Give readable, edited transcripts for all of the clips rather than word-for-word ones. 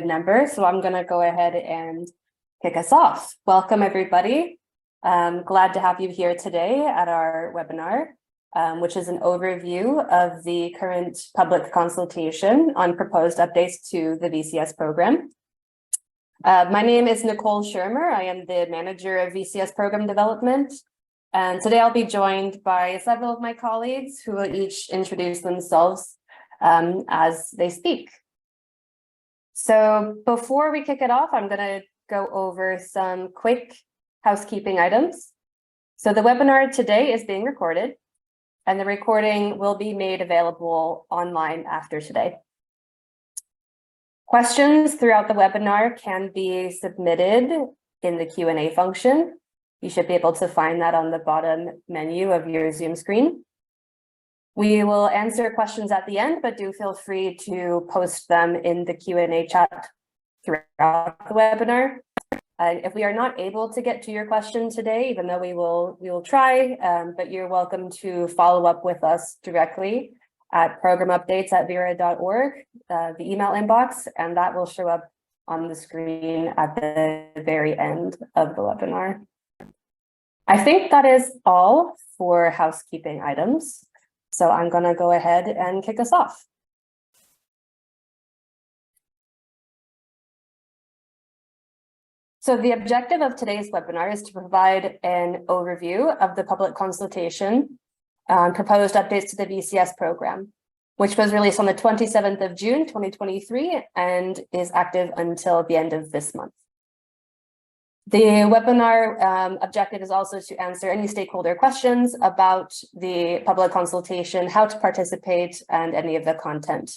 good number, so I'm going to go ahead and kick us off. Welcome, everybody. Glad to have you here today at our webinar, which is an overview of the current public consultation on proposed updates to the VCS program. My name is Nicole Schirmer. I am the manager of VCS program development. And today I'll be joined by several of my colleagues who will each introduce themselves as they speak. So before we kick it off, I'm going to go over some quick housekeeping items. So the webinar today is being recorded, and the recording will be made available online after today. Questions throughout the webinar can be submitted in the Q&A function. You should be able to find that on the bottom menu of your Zoom screen. We will answer questions at the end, but do feel free to post them in the Q&A chat throughout the webinar. If we are not able to get to your question today, even though we will try, but you're welcome to follow up with us directly at programupdates@verra.org, the email inbox, and that will show up on the screen at the very end of the webinar. I think that is all for housekeeping items. So I'm going to go ahead and kick us off. So the objective of today's webinar is to provide an overview of the public consultation on proposed updates to the VCS program, which was released on the 27th of June, 2023, and is active until the end of this month. The webinar objective is also to answer any stakeholder questions about the public consultation, how to participate, and any of the content.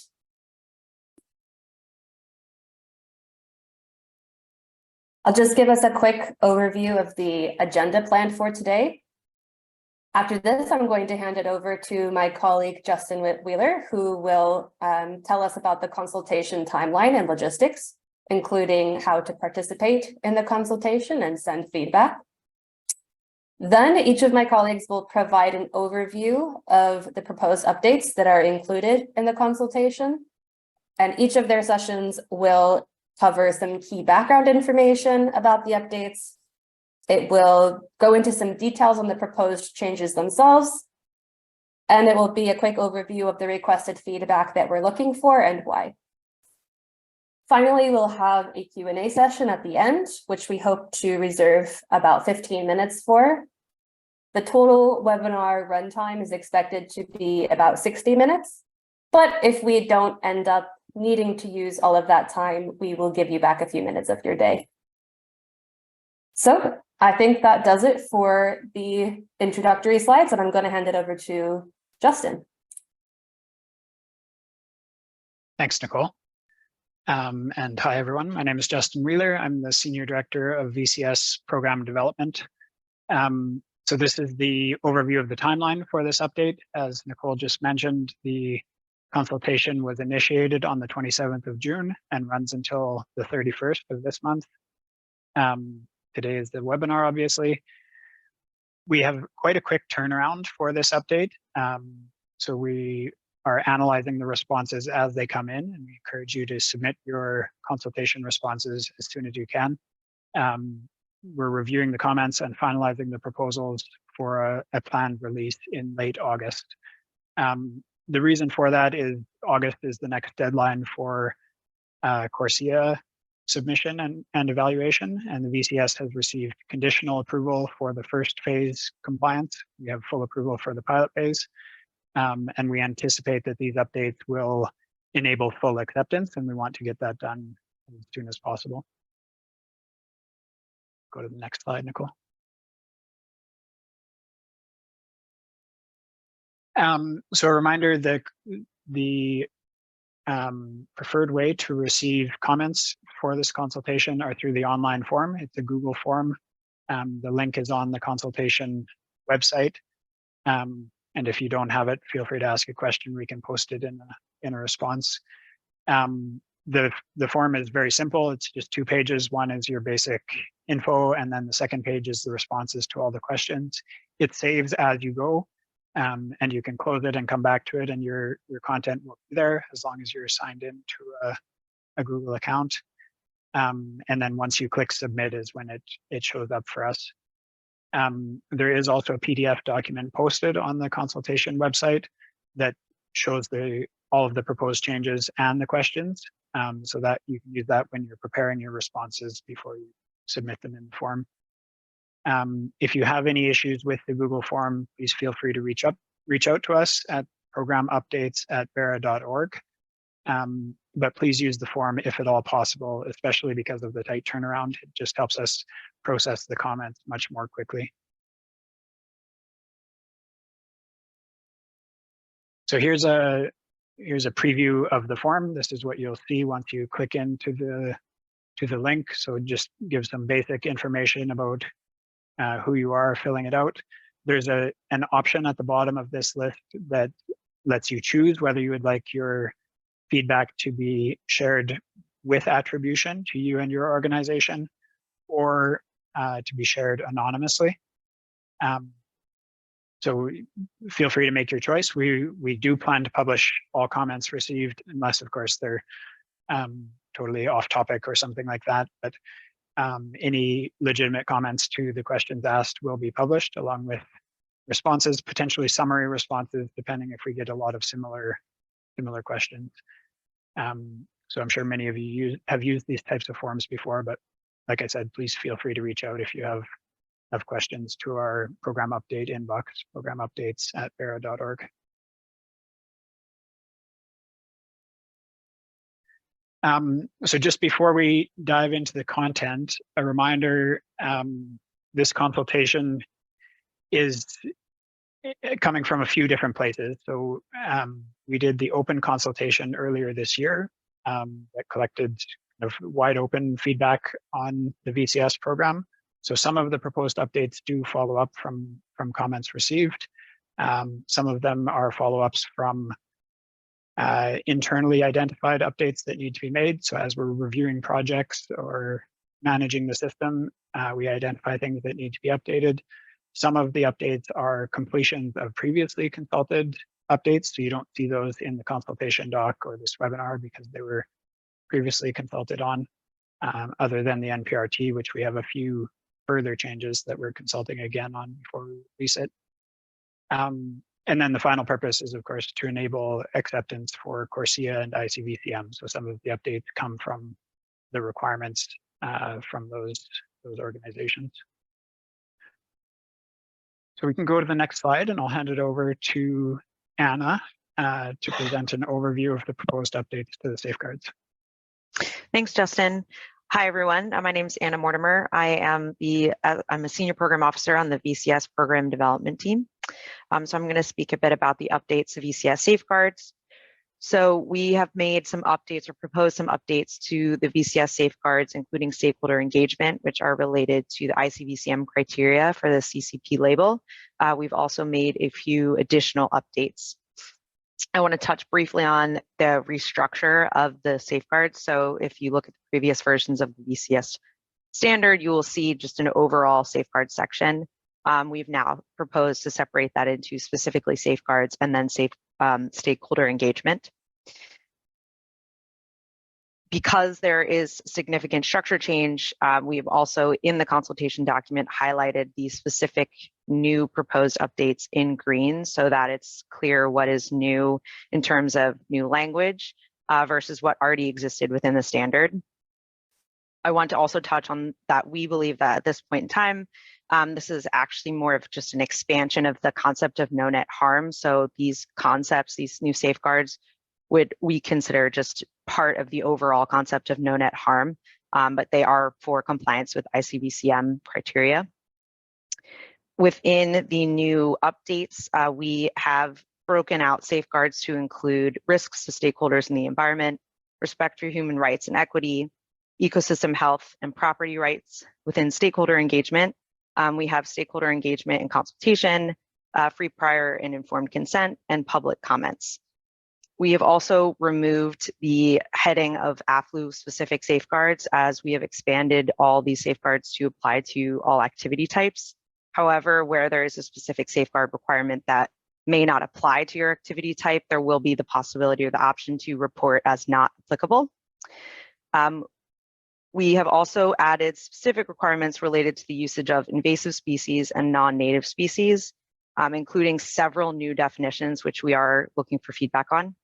I'll just give us a quick overview of the agenda planned for today. After this, I'm going to hand it over to my colleague, Justin Wheeler, who will tell us about the consultation timeline and logistics, including how to participate in the consultation and send feedback. Then each of my colleagues will provide an overview of the proposed updates that are included in the consultation. And each of their sessions will cover some key background information about the updates. It will go into some details on the proposed changes themselves. And it will be a quick overview of the requested feedback that we're looking for and why. Finally, we'll have a Q&A session at the end, which we hope to reserve about 15 minutes for. The total webinar runtime is expected to be about 60 minutes, but if we don't end up needing to use all of that time, we will give you back a few minutes of your day. So I think that does it for the introductory slides, and I'm going to hand it over to Justin. Thanks, Nicole. And hi, everyone. My name is Justin Wheeler. I'm the Senior Director of VCS Program Development. So this is the overview of the timeline for this update. As Nicole just mentioned, the consultation was initiated on the 27th of June and runs until the 31st of this month. Today is the webinar, obviously. We have quite a quick turnaround for this update. So we are analyzing the responses as they come in, and we encourage you to submit your consultation responses as soon as you can. We're reviewing the comments and finalizing the proposals for a planned release in late August. The reason for that is August is the next deadline for CORSIA submission and evaluation, and the VCS has received conditional approval for the first phase compliance. We have full approval for the pilot phase. And we anticipate that these updates will enable full acceptance, and we want to get that done as soon as possible. Go to the next slide, Nicole. So a reminder that the preferred way to receive comments for this consultation are through the online form. It's a Google form. The link is on the consultation website. And if you don't have it, feel free to ask a question. We can post it in a response. The form is very simple. It's just 2 pages. One is your basic info, and then the second page is the responses to all the questions. It saves as you go, and you can close it and come back to it, and your content will be there as long as you're signed into a Google account. And then once you click submit is when it shows up for us. There is also a PDF document posted on the consultation website that shows all of the proposed changes and the questions, so that you can use that when you're preparing your responses before you submit them in the form. If you have any issues with the Google form, please feel free to reach out to us at programupdates@verra.org. But please use the form if at all possible, especially because of the tight turnaround. It just helps us process the comments much more quickly. So here's a preview of the form. This is what you'll see once you click into the link. So it just gives some basic information about who you are filling it out. There's an option at the bottom of this list that lets you choose whether you would like your feedback to be shared with attribution to you and your organization, or to be shared anonymously. So feel free to make your choice. We do plan to publish all comments received, unless of course they're totally off topic or something like that. But any legitimate comments to the questions asked will be published, along with responses, potentially summary responses, depending if we get a lot of similar questions. So I'm sure many of you have used these types of forms before, but like I said, please feel free to reach out if you have questions to our program update inbox, programupdates@verra.org. So just before we dive into the content, a reminder, this consultation is coming from a few different places. So we did the open consultation earlier this year that collected kind of wide open feedback on the VCS program. So some of the proposed updates do follow up from comments received. Some of them are follow-ups from internally identified updates that need to be made. So as we're reviewing projects or managing the system, we identify things that need to be updated. Some of the updates are completions of previously consulted updates, so you don't see those in the consultation doc or this webinar because they were previously consulted on, other than the NPRT, which we have a few further changes that we're consulting again on before we release it. And then the final purpose is, of course, to enable acceptance for CORSIA and ICVCM. So some of the updates come from the requirements from those organizations. So we can go to the next slide, and I'll hand it over to Anna to present an overview of the proposed updates to the safeguards. Thanks, Justin. Hi, everyone. My name is Anna Mortimer. I'm a senior program officer on the VCS program development team. So I'm going to speak a bit about the updates of VCS safeguards. So we have made some updates or proposed some updates to the VCS safeguards, including stakeholder engagement, which are related to the ICVCM criteria for the CCP label. We've also made a few additional updates. I want to touch briefly on the restructure of the safeguards. So if you look at the previous versions of the VCS standard, you will see just an overall safeguard section. We've now proposed to separate that into specifically safeguards and then stakeholder engagement. Because there is significant structure change, we've also in the consultation document highlighted the specific new proposed updates in green so that it's clear what is new in terms of new language versus what already existed within the standard. I want to also touch on that we believe that at this point in time, this is actually more of just an expansion of the concept of no net harm. So these concepts, these new safeguards, would we consider just part of the overall concept of no net harm, but they are for compliance with ICVCM criteria. Within the new updates, we have broken out safeguards to include risks to stakeholders in the environment, respect for human rights and equity, ecosystem health and property rights. Within stakeholder engagement, we have stakeholder engagement and consultation, free, prior, and informed consent, and public comments. We have also removed the heading of AFLU-specific safeguards as we have expanded all these safeguards to apply to all activity types. However, where there is a specific safeguard requirement that may not apply to your activity type, there will be the possibility or the option to report as not applicable. We have also added specific requirements related to the usage of invasive species and non-native species, including several new definitions, which we are looking for feedback on.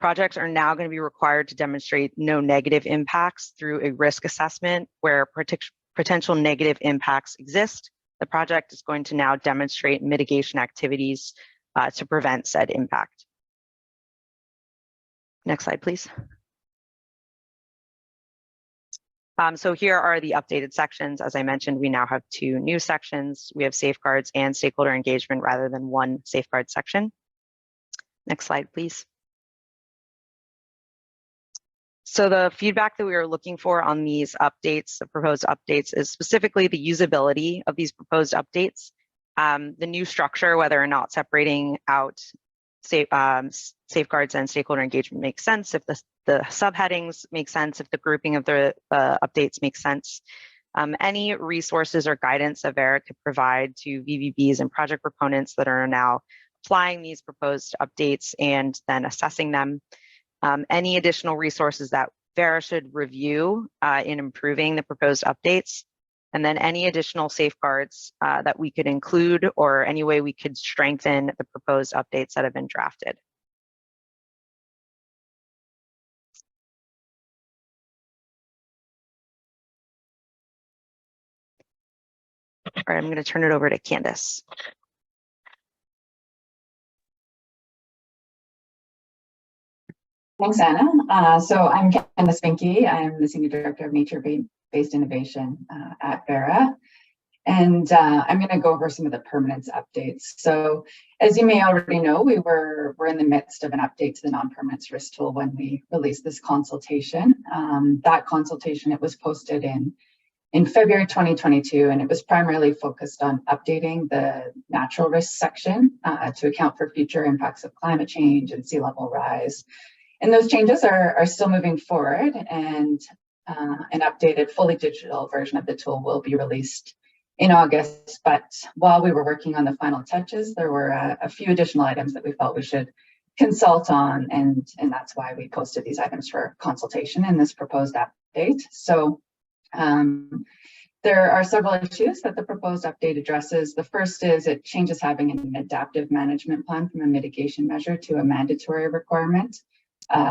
Projects are now going to be required to demonstrate no negative impacts through a risk assessment where potential negative impacts exist. The project is going to now demonstrate mitigation activities to prevent said impact. Next slide, please. So here are the updated sections. As I mentioned, we now have 2 new sections. We have safeguards and stakeholder engagement rather than 1 safeguard section. Next slide, please. So the feedback that we are looking for on these updates, the proposed updates, is specifically the usability of these proposed updates, the new structure, whether or not separating out safeguards and stakeholder engagement makes sense, if the subheadings make sense, if the grouping of the updates makes sense. Any resources or guidance that Verra could provide to VVBs and project proponents that are now applying these proposed updates and then assessing them. Any additional resources that Verra should review in improving the proposed updates, and then any additional safeguards that we could include or any way we could strengthen the proposed updates that have been drafted. All right, I'm going to turn it over to Candace. Thanks, Anna. So I'm Candace Finke. I'm the Senior Director of Nature-Based Innovation at Verra. And I'm going to go over some of the permanence updates. So as you may already know, we're in the midst of an update to the non-permanence risk tool when we released this consultation. That consultation, it was posted in February 2022, and it was primarily focused on updating the natural risk section to account for future impacts of climate change and sea level rise. And those changes are still moving forward, and an updated, fully digital version of the tool will be released in August. But while we were working on the final touches, there were a few additional items that we felt we should consult on, and that's why we posted these items for consultation in this proposed update. So there are several issues that the proposed update addresses. The first is it changes having an adaptive management plan from a mitigation measure to a mandatory requirement.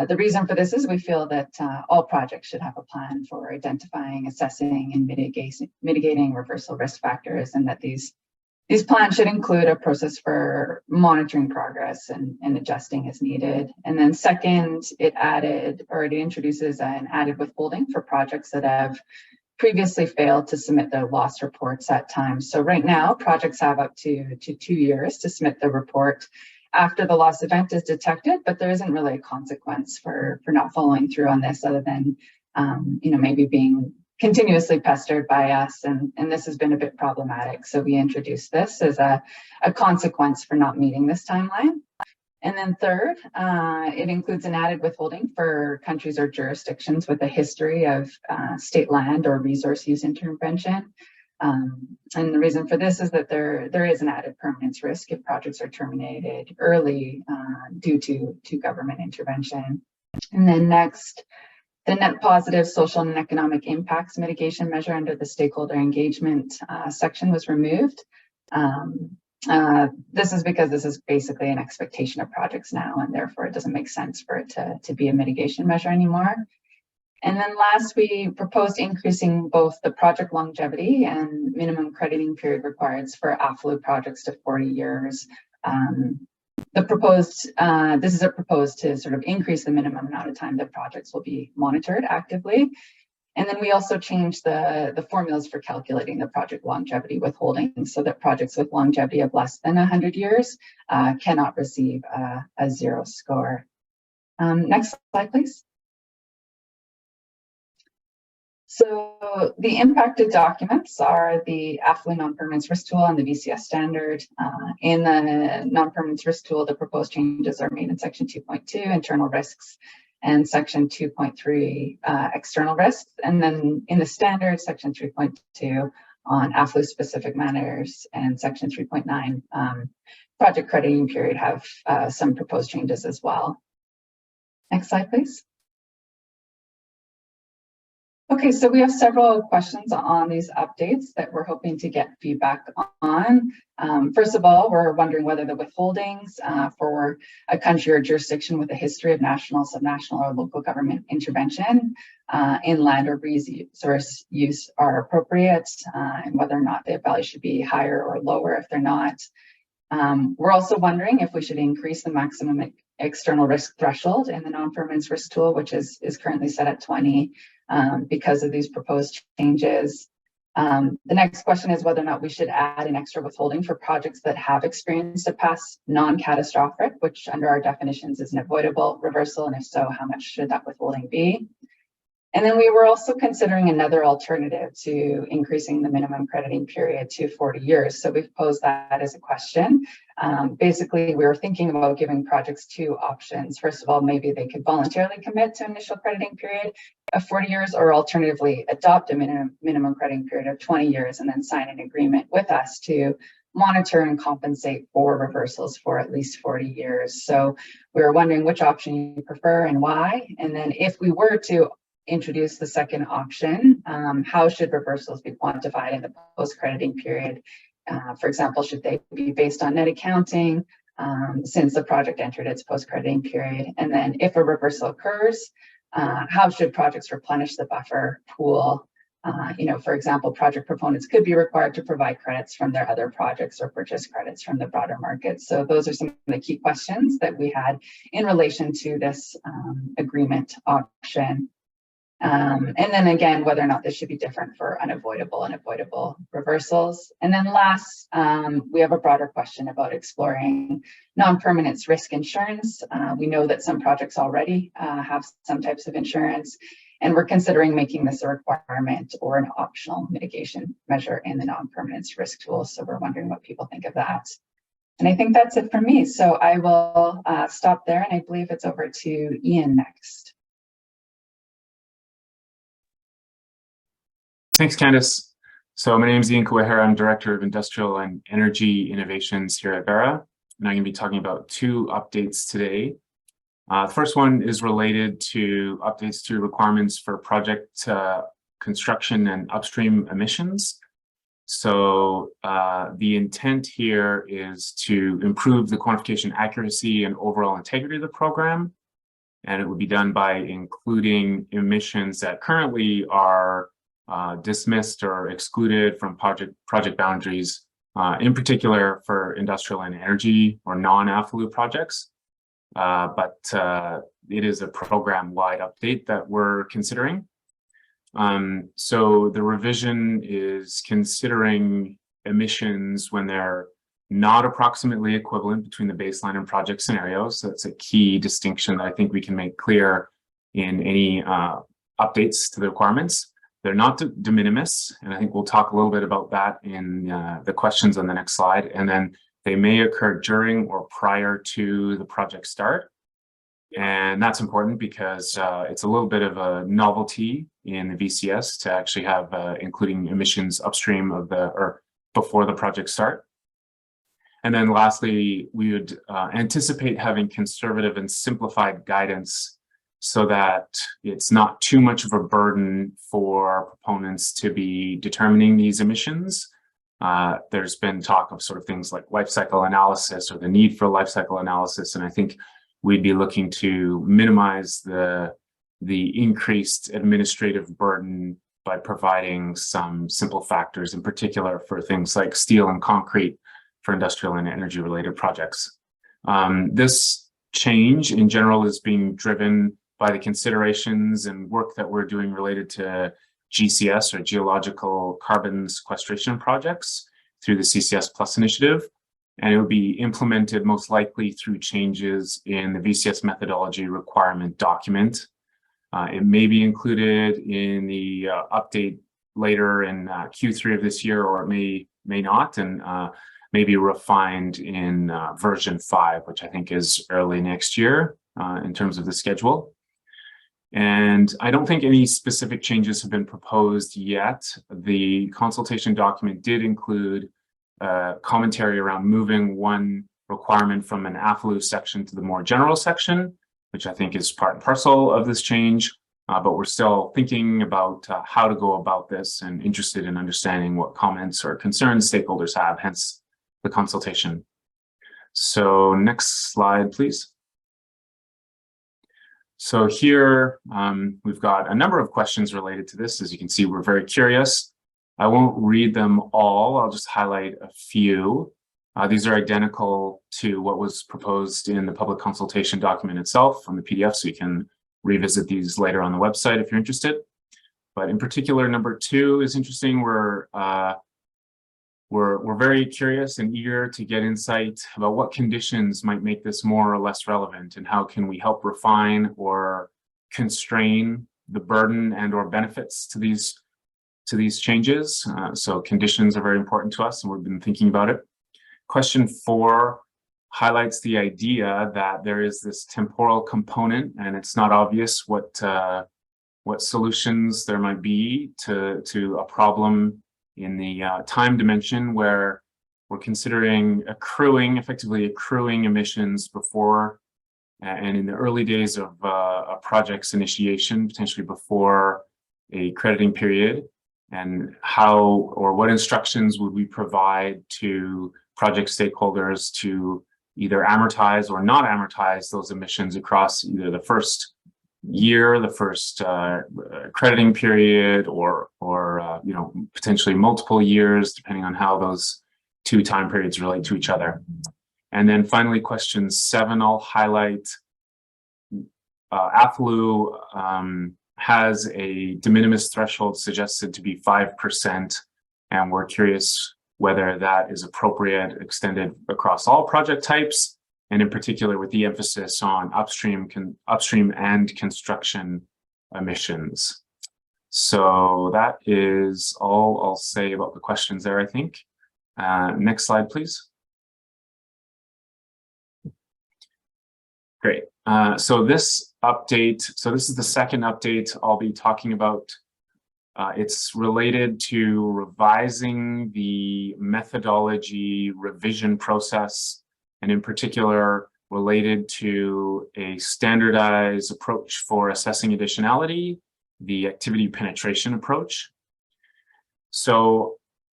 The reason for this is we feel that all projects should have a plan for identifying, assessing, and mitigating reversal risk factors, and that these plans should include a process for monitoring progress and adjusting as needed. And then second, it introduces an added withholding for projects that have previously failed to submit their loss reports at times. So right now, projects have up to 2 years to submit the report after the loss event is detected, but there isn't really a consequence for not following through on this, other than maybe being continuously pestered by us, and this has been a bit problematic. So we introduced this as a consequence for not meeting this timeline. And then third, it includes an added withholding for countries or jurisdictions with a history of state land or resource use intervention. And the reason for this is that there is an added permanence risk if projects are terminated early due to government intervention. And then next, the net positive social and economic impacts mitigation measure under the stakeholder engagement section was removed. This is because this is basically an expectation of projects now, and therefore it doesn't make sense for it to be a mitigation measure anymore. And then last, we proposed increasing both the project longevity and minimum crediting period required for AFLU projects to 40 years. This is proposed to sort of increase the minimum amount of time that projects will be monitored actively. And then we also changed the formulas for calculating the project longevity withholding so that projects with longevity of less than 100 years cannot receive a 0 score. Next slide, please. So the impacted documents are the AFLU non-permanence risk tool and the VCS standard. In the non-permanence risk tool, the proposed changes are made in section 2.2, internal risks, and section 2.3, external risks. And then in the standard, section 3.2 on AFLU specific matters, and section 3.9, project crediting period, have some proposed changes as well. Next slide, please. Okay, so we have several questions on these updates that we're hoping to get feedback on. First of all, we're wondering whether the withholdings for a country or jurisdiction with a history of national, subnational, or local government intervention in land or resource use are appropriate, and whether or not the value should be higher or lower if they're not. We're also wondering if we should increase the maximum external risk threshold in the non-permanence risk tool, which is currently set at 20 because of these proposed changes. The next question is whether or not we should add an extra withholding for projects that have experienced a past non-catastrophic, which under our definitions is an avoidable reversal, and if so, how much should that withholding be? And then we were also considering another alternative to increasing the minimum crediting period to 40 years. So we've posed that as a question. Basically, we were thinking about giving projects two options. First of all, maybe they could voluntarily commit to initial crediting period of 40 years, or alternatively adopt a minimum crediting period of 20 years and then sign an agreement with us to monitor and compensate for reversals for at least 40 years. So we were wondering which option you prefer and why. And then if we were to introduce the second option, how should reversals be quantified in the post-crediting period? For example, should they be based on net accounting since the project entered its post-crediting period? And then if a reversal occurs, how should projects replenish the buffer pool? For example, project proponents could be required to provide credits from their other projects or purchase credits from the broader market. So those are some of the key questions that we had in relation to this agreement option. And then again, whether or not this should be different for unavoidable and avoidable reversals. And then last, we have a broader question about exploring non-permanence risk insurance. We know that some projects already have some types of insurance, and we're considering making this a requirement or an optional mitigation measure in the non-permanence risk tool. So we're wondering what people think of that. And I think that's it for me. So I will stop there, and I believe it's over to Ian next. Thanks, Candice. So my name is Ian Kawahara. I'm Director of Industrial and Energy Innovations here at Verra, and I'm going to be talking about two updates today. The first one is related to updates to requirements for project construction and upstream emissions. So the intent here is to improve the quantification accuracy and overall integrity of the program, and it would be done by including emissions that currently are dismissed or excluded from project boundaries, in particular for industrial and energy or non-AFLU projects. But it is a program-wide update that we're considering. So the revision is considering emissions when they're not approximately equivalent between the baseline and project scenarios. So that's a key distinction that I think we can make clear in any updates to the requirements. They're not de minimis, and I think we'll talk a little bit about that in the questions on the next slide. And then they may occur during or prior to the project start. And that's important because it's a little bit of a novelty in the VCS to actually have including emissions upstream of or before the project start. And then lastly, we would anticipate having conservative and simplified guidance so that it's not too much of a burden for proponents to be determining these emissions. There's been talk of sort of things like life cycle analysis or the need for life cycle analysis, and I think we'd be looking to minimize the increased administrative burden by providing some simple factors, in particular for things like steel and concrete for industrial and energy related projects. This change in general is being driven by the considerations and work that we're doing related to GCS, or geological carbon sequestration projects, through the CCS Plus initiative. And it will be implemented most likely through changes in the VCS methodology requirement document. It may be included in the update later in Q3 of this year, or it may not, and may be refined in version 5, which I think is early next year in terms of the schedule. And I don't think any specific changes have been proposed yet. The consultation document did include commentary around moving one requirement from an AFLU section to the more general section, which I think is part and parcel of this change. but we're still thinking about how to go about this and interested in understanding what comments or concerns stakeholders have, hence the consultation. So next slide, please. So here we've got a number of questions related to this. As you can see, we're very curious. I won't read them all. I'll just highlight a few. These are identical to what was proposed in the public consultation document itself on the PDF, so you can revisit these later on the website if you're interested. But in particular, number 2 is interesting. We're very curious and eager to get insight about what conditions might make this more or less relevant, and how can we help refine or constrain the burden and or benefits to these changes. So conditions are very important to us, and we've been thinking about it. Question 4 highlights the idea that there is this temporal component, and it's not obvious what solutions there might be to a problem in the time dimension, where we're considering effectively accruing emissions before and in the early days of a project's initiation, potentially before a crediting period, and how or what instructions would we provide to project stakeholders to either amortize or not amortize those emissions across either the first year, the first crediting period, or you know, potentially multiple years, depending on how those 2 time periods relate to each other. And then finally, question 7, I'll highlight. AFLU has a de minimis threshold suggested to be 5%, and we're curious whether that is appropriate, extended across all project types, and in particular with the emphasis on upstream and construction emissions. So that is all I'll say about the questions there, I think. Next slide, please. Great. So this is the second update I'll be talking about. It's related to revising the methodology revision process, and in particular related to a standardized approach for assessing additionality, the activity penetration approach. So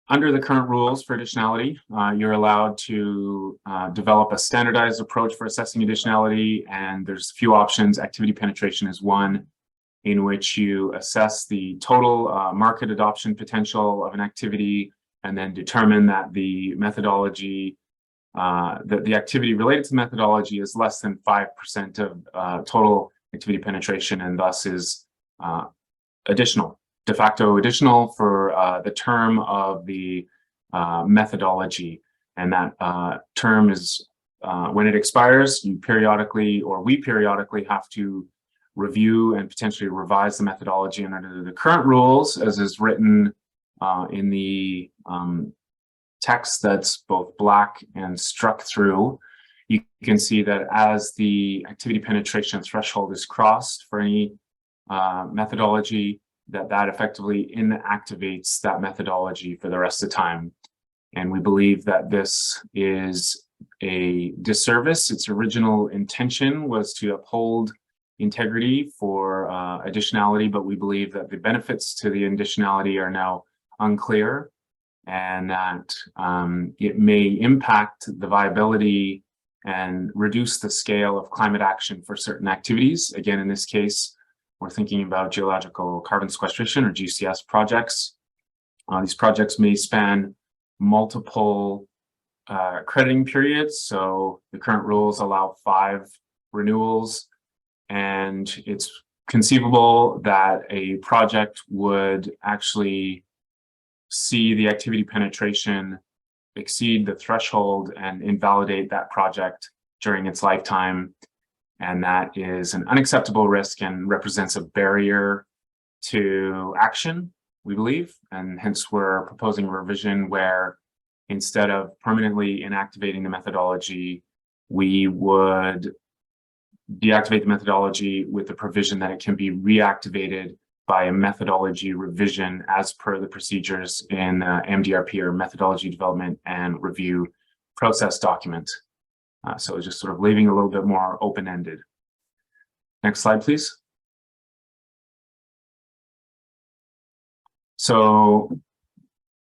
under the current rules for additionality, you're allowed to develop a standardized approach for assessing additionality, and there's a few options. Activity penetration is one, in which you assess the total market adoption potential of an activity, and then determine that the methodology, that the activity related to methodology is less than 5% of total activity penetration, and thus is additional, de facto additional for the term of the methodology. And that term is, when it expires, you periodically, or we periodically, have to review and potentially revise the methodology. And under the current rules, as is written in the text that's both black and struck through, you can see that as the activity penetration threshold is crossed for any methodology, that effectively inactivates that methodology for the rest of the time. And we believe that this is a disservice. Its original intention was to uphold integrity for additionality, but we believe that the benefits to the additionality are now unclear, and that it may impact the viability and reduce the scale of climate action for certain activities. Again, in this case, we're thinking about geological carbon sequestration, or GCS projects. These projects may span multiple crediting periods. So the current rules allow 5 renewals, and it's conceivable that a project would actually see the activity penetration exceed the threshold and invalidate that project during its lifetime. And that is an unacceptable risk and represents a barrier to action, we believe. And hence we're proposing a revision where, instead of permanently inactivating the methodology, we would deactivate the methodology with the provision that it can be reactivated by a methodology revision as per the procedures in MDRP, or Methodology Development and Review Process document. So just sort of leaving a little bit more open-ended. Next slide, please. So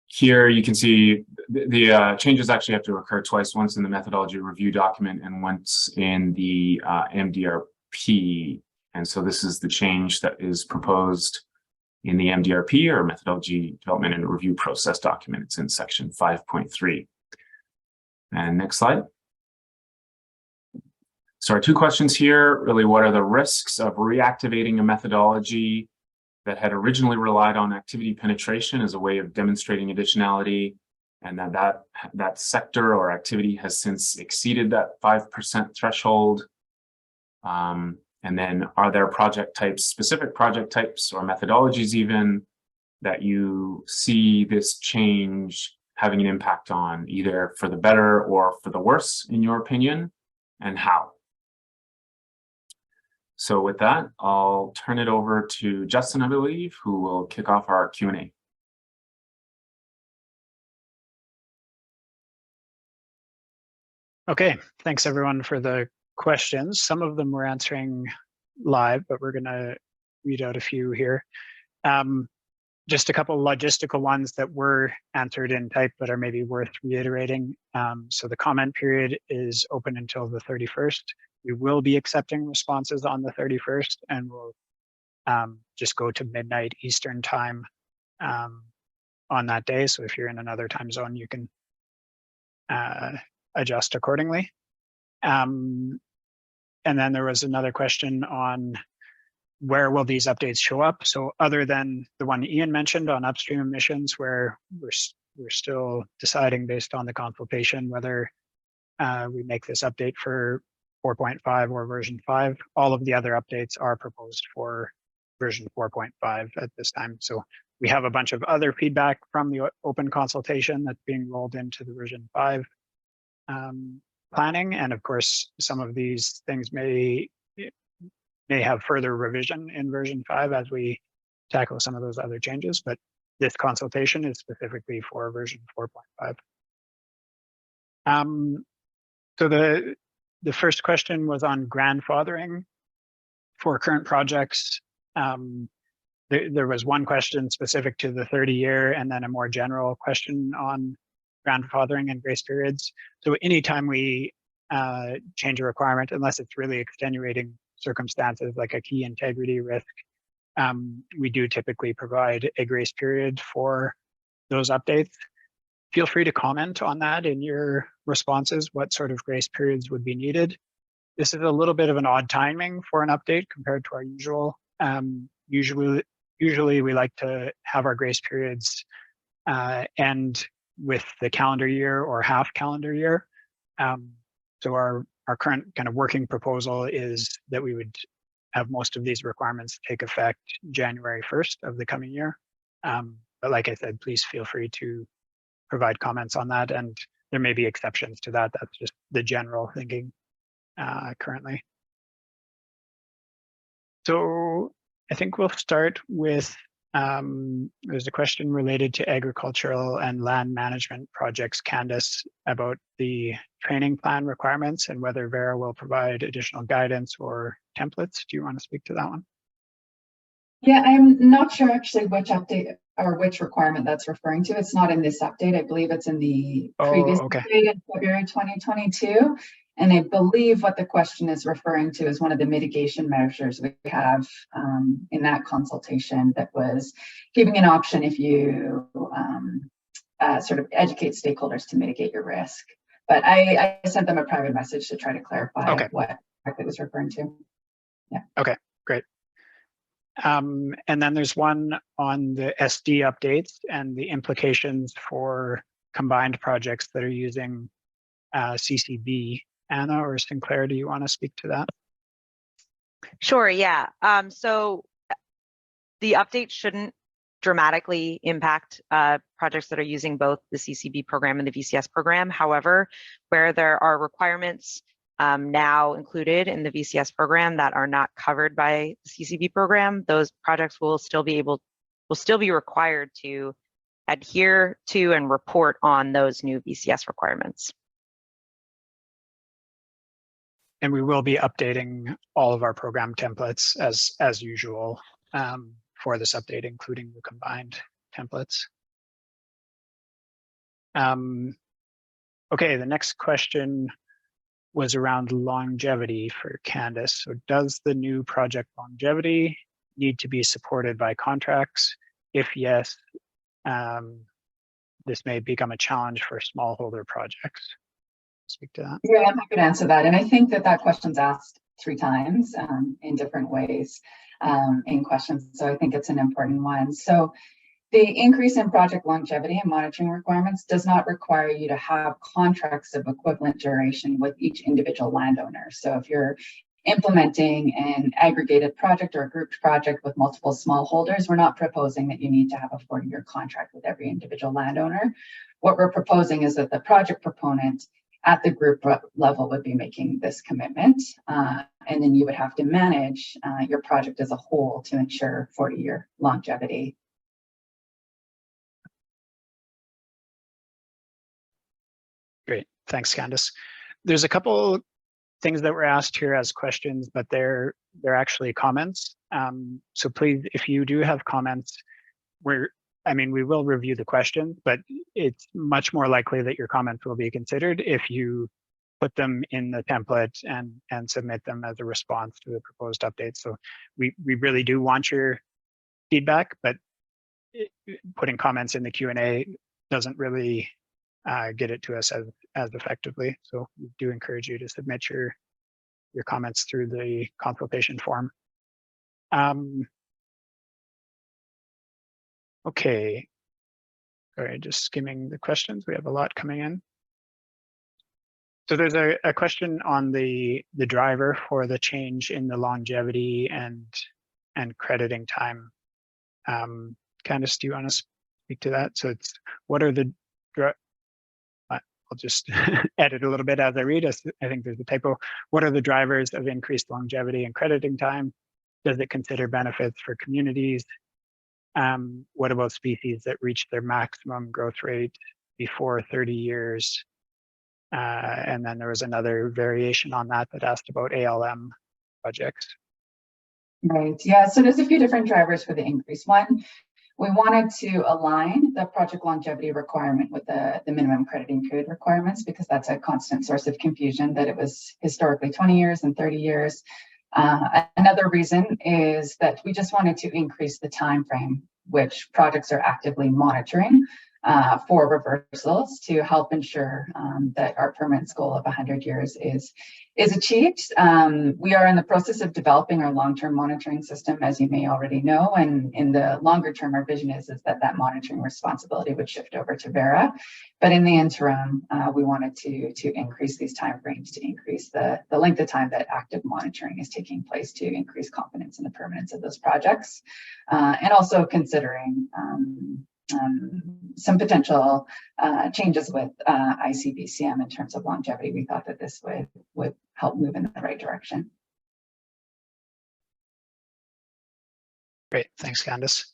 here you can see the changes actually have to occur twice, once in the methodology review document and once in the MDRP. And so this is the change that is proposed in the MDRP, or methodology development and review process document. It's in section 5.3. And next slide. So our two questions here, really, what are the risks of reactivating a methodology that had originally relied on activity penetration as a way of demonstrating additionality, and that sector or activity has since exceeded that 5% threshold? And then are there project types, specific project types or methodologies even, that you see this change having an impact on, either for the better or for the worse, in your opinion, and how? So with that, I'll turn it over to Justin, I believe, who will kick off our Q&A. Okay, thanks everyone for the questions. Some of them we're answering live, but we're going to read out a few here. Just a couple logistical ones that were answered in type but are maybe worth reiterating. So the comment period is open until the 31st. We will be accepting responses on the 31st, and we'll just go to midnight Eastern time on that day. So if you're in another time zone, you can adjust accordingly. And then there was another question on where will these updates show up? So other than the one Ian mentioned on upstream emissions, where we're still deciding based on the consultation whether we make this update for 4.5 or version 5, all of the other updates are proposed for version 4.5 at this time. So we have a bunch of other feedback from the open consultation that's being rolled into the version 5 planning. And of course, some of these things may have further revision in version 5 as we tackle some of those other changes, but this consultation is specifically for version 4.5. So the first question was on grandfathering for current projects. There was one question specific to the 30-year and then a more general question on grandfathering and grace periods. So anytime we change a requirement, unless it's really extenuating circumstances like a key integrity risk, we do typically provide a grace period for those updates. Feel free to comment on that in your responses, what sort of grace periods would be needed. This is a little bit of an odd timing for an update compared to our usual. Usually we like to have our grace periods end with the calendar year or half calendar year. So our current kind of working proposal is that we would have most of these requirements take effect January 1st of the coming year. But like I said, please feel free to provide comments on that, and there may be exceptions to that. That's just the general thinking currently. So I think we'll start with, there's a question related to agricultural and land management projects, Candace, about the training plan requirements and whether Verra will provide additional guidance or templates. Do you want to speak to that one? Yeah, I'm not sure actually which update or which requirement that's referring to. It's not in this update. I believe it's in the previous update in February 2022. And I believe what the question is referring to is one of the mitigation measures we have in that consultation that was giving an option if you sort of educate stakeholders to mitigate your risk. But I sent them a private message to try to clarify what it was referring to. Yeah. Okay, great. And then there's one on the SD updates and the implications for combined projects that are using CCB. Anna or Sinclair, do you want to speak to that? Sure, yeah. So the update shouldn't dramatically impact projects that are using both the CCB program and the VCS program. However, where there are requirements now included in the VCS program that are not covered by the CCB program, those projects will still be required to adhere to and report on those new VCS requirements. And we will be updating all of our program templates as usual for this update, including the combined templates. Okay, the next question was around longevity for Candace. So does the new project longevity need to be supported by contracts? If yes, this may become a challenge for smallholder projects. Speak to that. Yeah, I'm happy to answer that. And I think that question's asked 3 times in different ways in questions. So I think it's an important one. So the increase in project longevity and monitoring requirements does not require you to have contracts of equivalent duration with each individual landowner. So if you're implementing an aggregated project or a grouped project with multiple smallholders, we're not proposing that you need to have a 40-year contract with every individual landowner. What we're proposing is that the project proponent at the group level would be making this commitment, and then you would have to manage your project as a whole to ensure 40-year longevity. Great, thanks, Candace. There's a couple things that were asked here as questions, but they're actually comments. So please, if you do have comments, we will review the question, but it's much more likely that your comments will be considered if you put them in the template and submit them as a response to the proposed update. So we really do want your feedback, but putting comments in the Q&A doesn't really get it to us as effectively. So we do encourage you to submit your comments through the consultation form. Okay, sorry, just skimming the questions. We have a lot coming in. So there's a question on the driver for the change in the longevity and crediting time. Candace, do you want to speak to that? So it's, what are the, I'll just edit a little bit as I read. I think there's a typo. What are the drivers of increased longevity and crediting time? Does it consider benefits for communities? What about species that reach their maximum growth rate before 30 years? And then there was another variation on that asked about ALM projects. Right, yeah, so there's a few different drivers for the increase. One, we wanted to align the project longevity requirement with the minimum crediting period requirements, because that's a constant source of confusion, that it was historically 20 years and 30 years. Another reason is that we just wanted to increase the time frame which projects are actively monitoring for reversals to help ensure that our permanence goal of 100 years is achieved. We are in the process of developing our long-term monitoring system, as you may already know, and in the longer term, our vision is that monitoring responsibility would shift over to Verra. But in the interim, we wanted to increase these timeframes, to increase the length of time that active monitoring is taking place, to increase confidence in the permanence of those projects, and also considering some potential changes with ICBCM in terms of longevity. We thought that this would help move in the right direction. Great, thanks, Candace.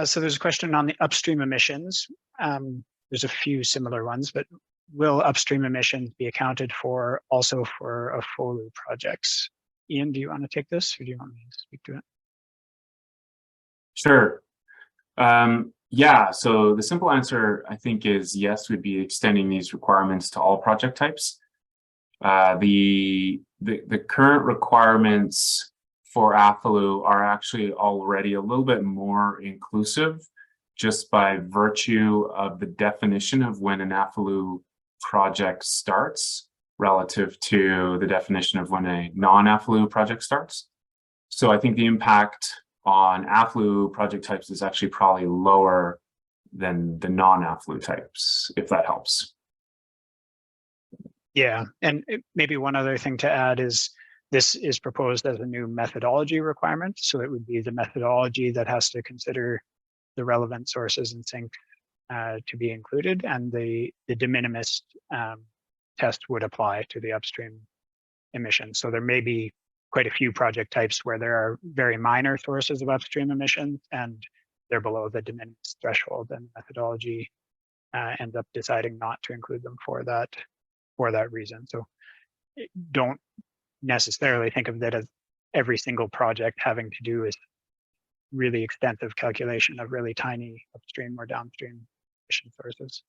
So there's a question on the upstream emissions. There's a few similar ones, but will upstream emissions be accounted for also for AFOLU projects? Ian, do you want to take this, or do you want me to speak to it? Sure. Yeah, so the simple answer, I think, is yes, we'd be extending these requirements to all project types. The current requirements for AFOLU are actually already a little bit more inclusive, just by virtue of the definition of when an AFOLU project starts relative to the definition of when a non-AFOLU project starts. So I think the impact on AFOLU project types is actually probably lower than the non-AFOLU types, if that helps. Yeah, and maybe one other thing to add is this is proposed as a new methodology requirement. So it would be the methodology that has to consider the relevant sources and sink to be included, and the de minimis test would apply to the upstream emissions. So there may be quite a few project types where there are very minor sources of upstream emissions and they're below the de minimis threshold, and methodology ends up deciding not to include them for that reason. So don't necessarily think of that as every single project having to do really extensive calculation of really tiny upstream or downstream emission sources.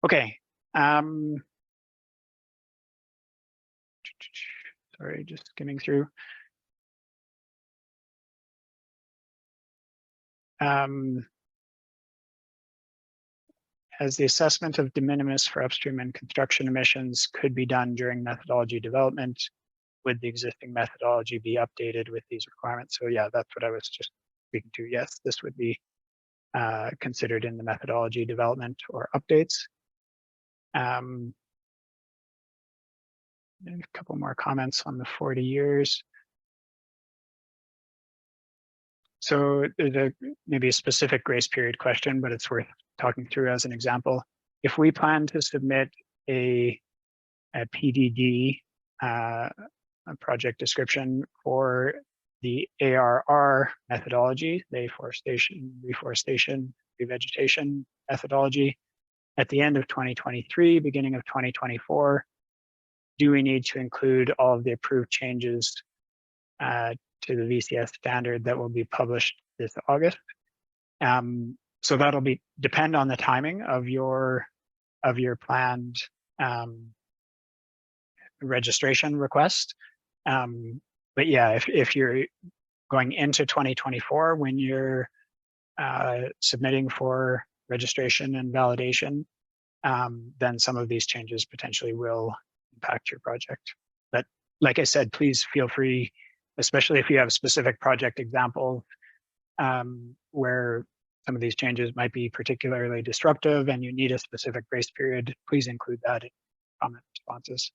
Okay. Sorry, just skimming through. As the assessment of de minimis for upstream and construction emissions could be done during methodology development, would the existing methodology be updated with these requirements? So yeah, that's what I was just speaking to. Yes, this would be considered in the methodology development or updates. A couple more comments on the 40 years. So there's maybe a specific grace period question, but it's worth talking through as an example. If we plan to submit a PDD, a project description for the ARR methodology, the reforestation, revegetation methodology, at the end of 2023, beginning of 2024, do we need to include all of the approved changes to the VCS standard that will be published this August? So that'll depend on the timing of your planned registration request. But yeah, if you're going into 2024 when you're submitting for registration and validation, then some of these changes potentially will impact your project. But like I said, please feel free, especially if you have specific project examples where some of these changes might be particularly disruptive and you need a specific grace period, please include that in comment responses.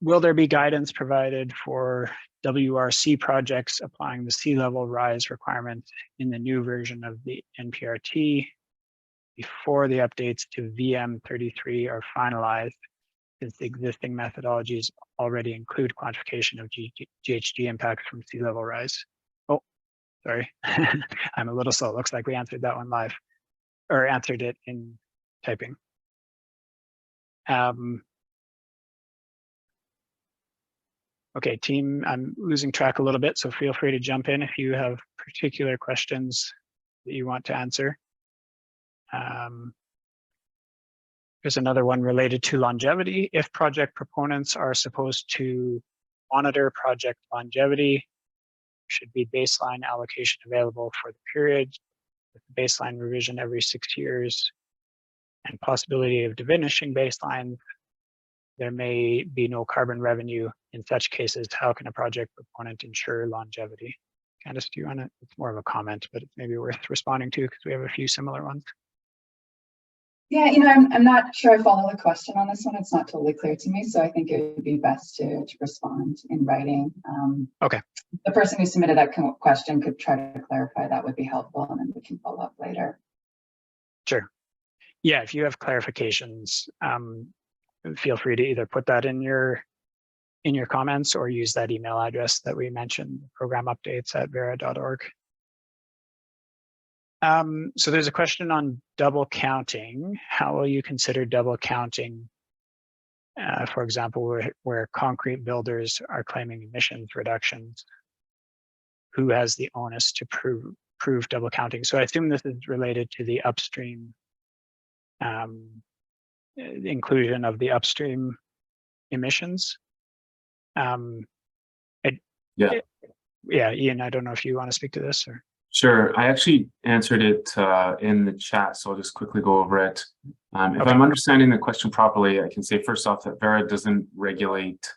Will there be guidance provided for WRC projects applying the sea level rise requirement in the new version of the NPRT before the updates to VM33 are finalized, since the existing methodologies already include quantification of GHG impacts from sea level rise? Oh, sorry, I'm a little slow. Looks like we answered that one live, or answered it in typing. Okay, team, I'm losing track a little bit, so feel free to jump in if you have particular questions that you want to answer. There's another one related to longevity. If project proponents are supposed to monitor project longevity, should be baseline allocation available for the period, with baseline revision every 6 years, and possibility of diminishing baselines. There may be no carbon revenue. In such cases, how can a project proponent ensure longevity? Candice, do you want to? It's more of a comment, but it's maybe worth responding to because we have a few similar ones. Yeah, you know, I'm not sure I follow the question on this one. It's not totally clear to me, so I think it would be best to respond in writing. Okay. The person who submitted that question could try to clarify. That would be helpful, and then we can follow up later. Sure. Yeah, if you have clarifications, feel free to either put that in your comments or use that email address that we mentioned, programupdates@verra.org. So there's a question on double counting. How will you consider double counting, for example, where concrete builders are claiming emissions reductions? Who has the onus to prove double counting? So I assume this is related to the upstream inclusion of the upstream emissions. Yeah, Ian, I don't know if you want to speak to this or. Sure, I actually answered it in the chat, so I'll just quickly go over it. If Okay. I'm understanding the question properly, I can say first off that Verra doesn't regulate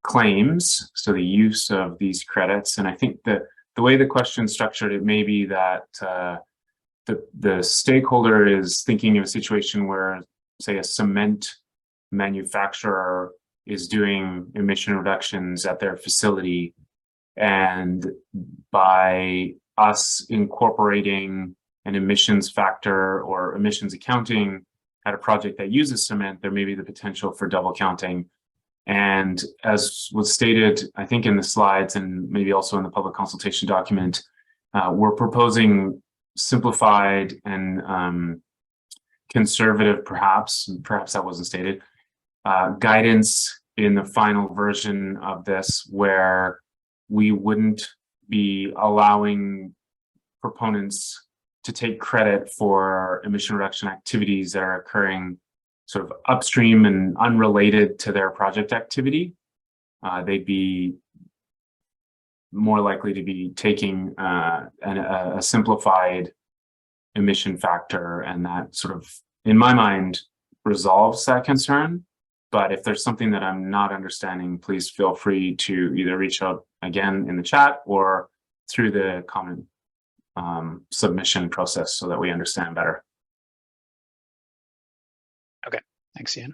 claims, so the use of these credits. And I think that the way the question is structured, it may be that the stakeholder is thinking of a situation where, say, a cement manufacturer is doing emission reductions at their facility, and by us incorporating an emissions factor or emissions accounting at a project that uses cement, there may be the potential for double counting. And as was stated, I think in the slides and maybe also in the public consultation document, we're proposing simplified and conservative, perhaps that wasn't stated, guidance in the final version of this where we wouldn't be allowing proponents to take credit for emission reduction activities that are occurring sort of upstream and unrelated to their project activity. They'd be more likely to be taking a simplified emission factor, and that sort of, in my mind, resolves that concern. But if there's something that I'm not understanding, please feel free to either reach out again in the chat or through the comment submission process so that we understand better. Okay, thanks, Ian.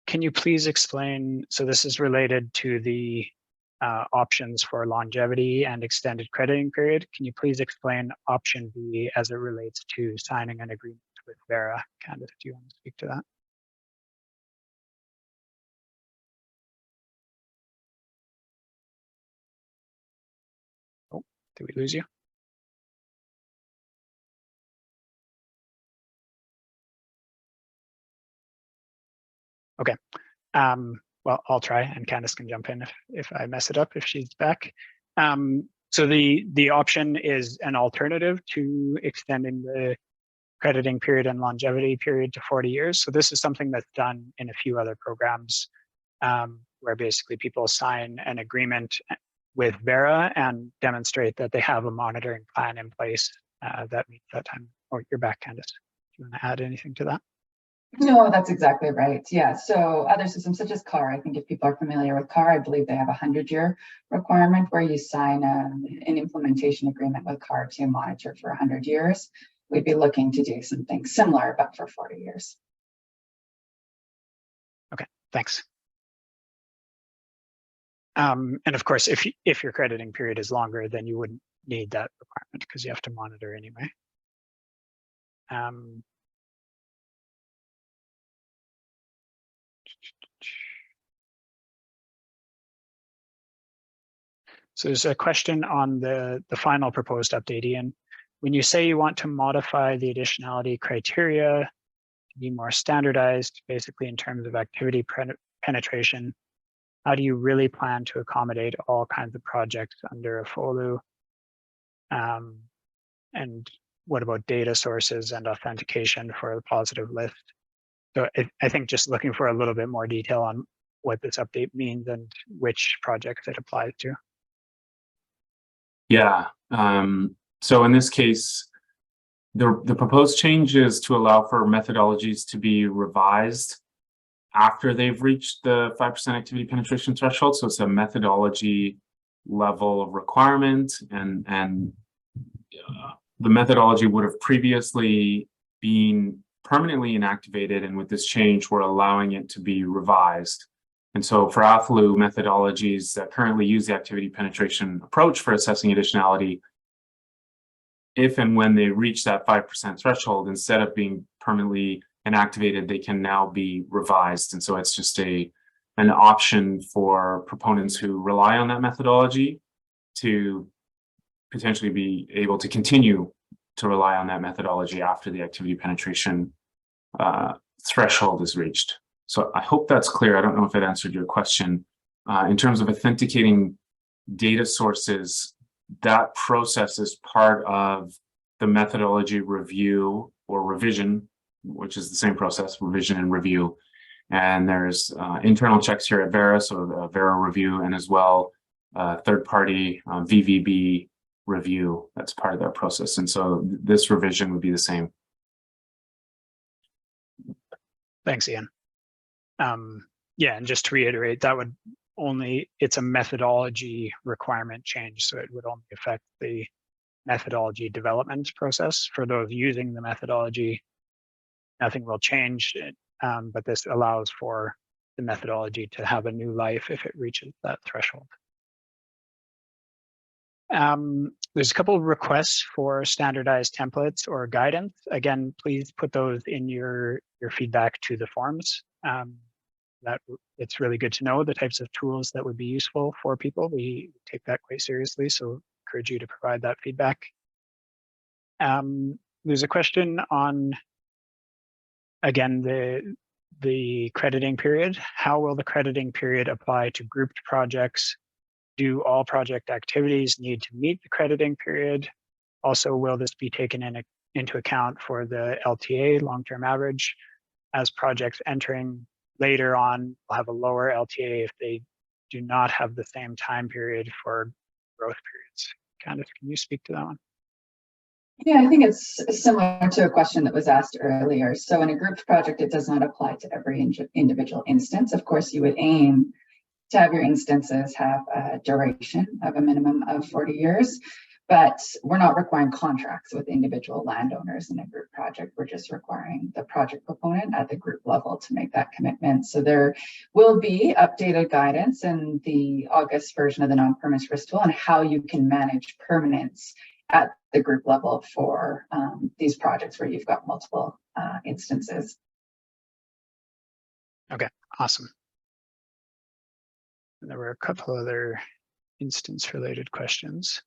Can you please explain, so this is related to the options for longevity and extended crediting period. Can you please explain option B as it relates to signing an agreement with Verra? Candace, do you want to speak to that? Oh, did we lose you? Okay. Well, I'll try, and Candace can jump in if I mess it up, if she's back. So the option is an alternative to extending the crediting period and longevity period to 40 years. So this is something that's done in a few other programs where basically people sign an agreement with Verra and demonstrate that they have a monitoring plan in place that meets that time. Oh, you're back, Candace. Do you want to add anything to that? No, that's exactly right. Yeah, so other systems such as CAR, I think if people are familiar with CAR, I believe they have a 100-year requirement where you sign an implementation agreement with CAR to monitor for 100 years. We'd be looking to do something similar, but for 40 years. Okay, thanks. And of course, if your crediting period is longer, then you wouldn't need that requirement because you have to monitor anyway. So there's a question on the final proposed update, Ian. When you say you want to modify the additionality criteria to be more standardized, basically in terms of activity penetration, how do you really plan to accommodate all kinds of projects under a FOLU? And what about data sources and authentication for the positive list? So I think just looking for a little bit more detail on what this update means and which projects it applies to. Yeah, so in this case, the proposed change is to allow for methodologies to be revised after they've reached the 5% activity penetration threshold. So it's a methodology level of requirement, and the methodology would have previously been permanently inactivated, and with this change, we're allowing it to be revised. And so for AFLU methodologies that currently use the activity penetration approach for assessing additionality, if and when they reach that 5% threshold, instead of being permanently inactivated, they can now be revised. And so it's just an option for proponents who rely on that methodology to potentially be able to continue to rely on that methodology after the activity penetration threshold is reached. So I hope that's clear. I don't know if it answered your question. In terms of authenticating data sources, that process is part of the methodology review or revision, which is the same process, revision and review. And there's internal checks here at Verra, so the Verra review, and as well third-party VVB review. That's part of that process. And so this revision would be the same. Thanks, Ian. Yeah, and just to reiterate, that would only, it's a methodology requirement change, so it would only affect the methodology development process. For those using the methodology, nothing will change, but this allows for the methodology to have a new life if it reaches that threshold. There's a couple of requests for standardized templates or guidance. Again, please put those in your feedback to the forums. That it's really good to know the types of tools that would be useful for people. We take that quite seriously, so encourage you to provide that feedback. There's a question on, again, the crediting period. How will the crediting period apply to grouped projects? Do all project activities need to meet the crediting period? Also, will this be taken into account for the LTA, long-term average, as projects entering later on will have a lower LTA if they do not have the same time period for growth periods? Candice, can you speak to that one? Yeah, I think it's similar to a question that was asked earlier. So in a grouped project, it does not apply to every individual instance. Of course, you would aim to have your instances have a duration of a minimum of 40 years, but we're not requiring contracts with individual landowners in a group project. We're just requiring the project proponent at the group level to make that commitment. So there will be updated guidance in the August version of the non-permanence risk tool on how you can manage permanence at the group level for these projects where you've got multiple instances. Okay, awesome. And there were a couple other instance-related questions.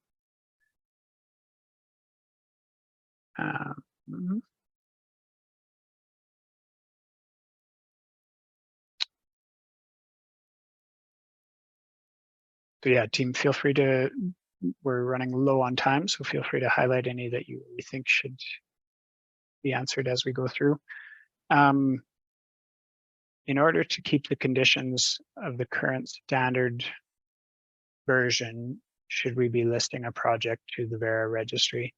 So yeah, team, feel free to, we're running low on time, so feel free to highlight any that you really think should be answered as we go through. In order to keep the conditions of the current standard version, should we be listing a project to the Verra registry?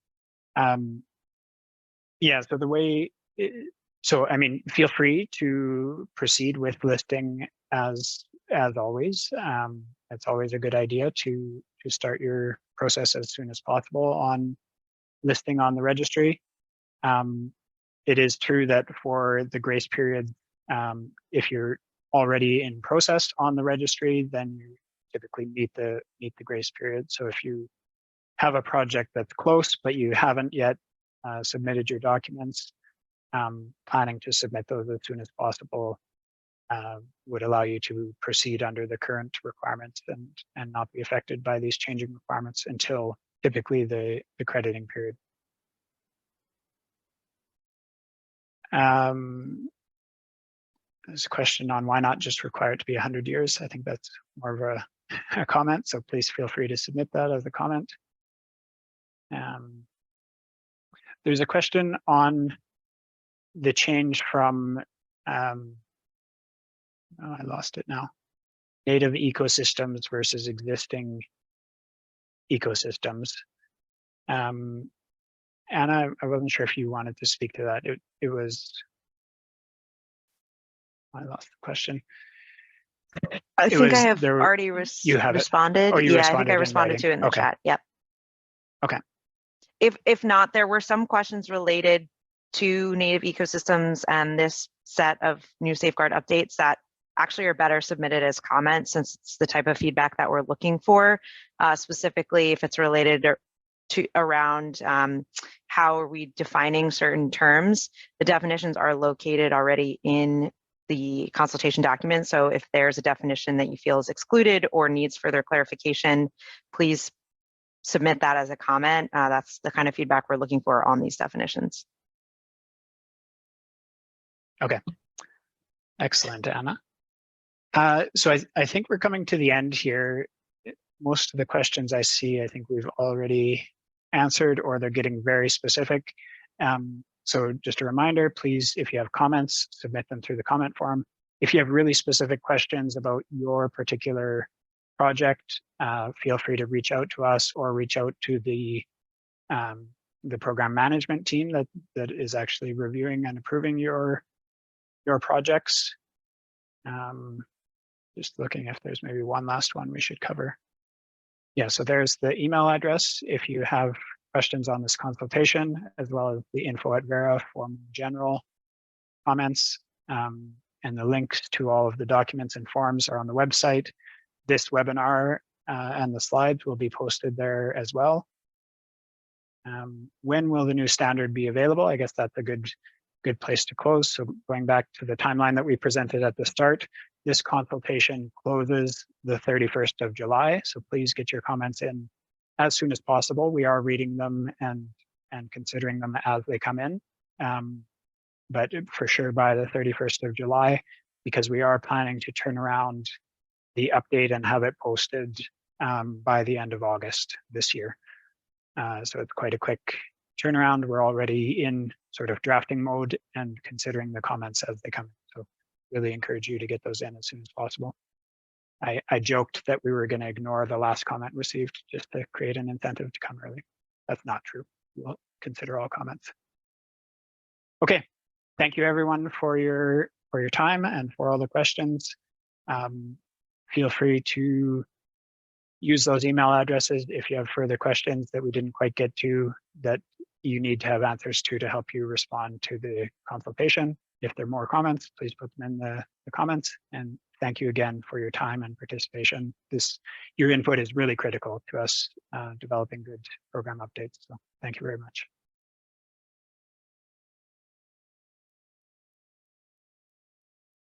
Yeah, so the way, so I mean, feel free to proceed with listing as always. It's always a good idea to start your process as soon as possible on listing on the registry. It is true that for the grace period, if you're already in process on the registry, then you typically meet the grace period. So if you have a project that's close, but you haven't yet submitted your documents, planning to submit those as soon as possible would allow you to proceed under the current requirements and not be affected by these changing requirements until typically the crediting period. There's a question on why not just require it to be 100 years. I think that's more of a comment, so please feel free to submit that as a comment. There's a question on the change from, oh, I lost it now, native ecosystems versus existing ecosystems. Anna, I wasn't sure if you wanted to speak to that. It was, I lost the question. I think I have already responded. Oh, yeah, I think I responded to it in the chat. Yep. Okay. If not, there were some questions related to native ecosystems and this set of new safeguard updates that actually are better submitted as comments, since it's the type of feedback that we're looking for, specifically if it's related to around how are we defining certain terms. The definitions are located already in the consultation document. So if there's a definition that you feel is excluded or needs further clarification, please submit that as a comment. That's the kind of feedback we're looking for on these definitions. Okay, excellent, Anna. So I think we're coming to the end here. Most of the questions I see, I think we've already answered, or they're getting very specific. So just a reminder, please, if you have comments, submit them through the comment form. If you have really specific questions about your particular project, feel free to reach out to us or reach out to the program management team that is actually reviewing and approving your projects. Just looking if there's maybe one last one we should cover. Yeah, so there's the email address if you have questions on this consultation, as well as the info@Verra for general comments. And the links to all of the documents and forms are on the website. This webinar and the slides will be posted there as well. When will the new standard be available? I guess that's a good place to close. So going back to the timeline that we presented at the start, this consultation closes the 31st of July. So please get your comments in as soon as possible. We are reading them and and considering them as they come in. But for sure by the 31st of July, because we are planning to turn around the update and have it posted by the end of August this year. So it's quite a quick turnaround. We're already in sort of drafting mode and considering the comments as they come in. So really encourage you to get those in as soon as possible. I joked that we were going to ignore the last comment received just to create an incentive to come early. That's not true. We'll consider all comments. Okay, thank you everyone for your time and for all the questions. Feel free to use those email addresses if you have further questions that we didn't quite get to that you need to have answers to help you respond to the consultation. If there are more comments, please put them in the comments. And thank you again for your time and participation. Your input is really critical to us developing good program updates. So thank you very much.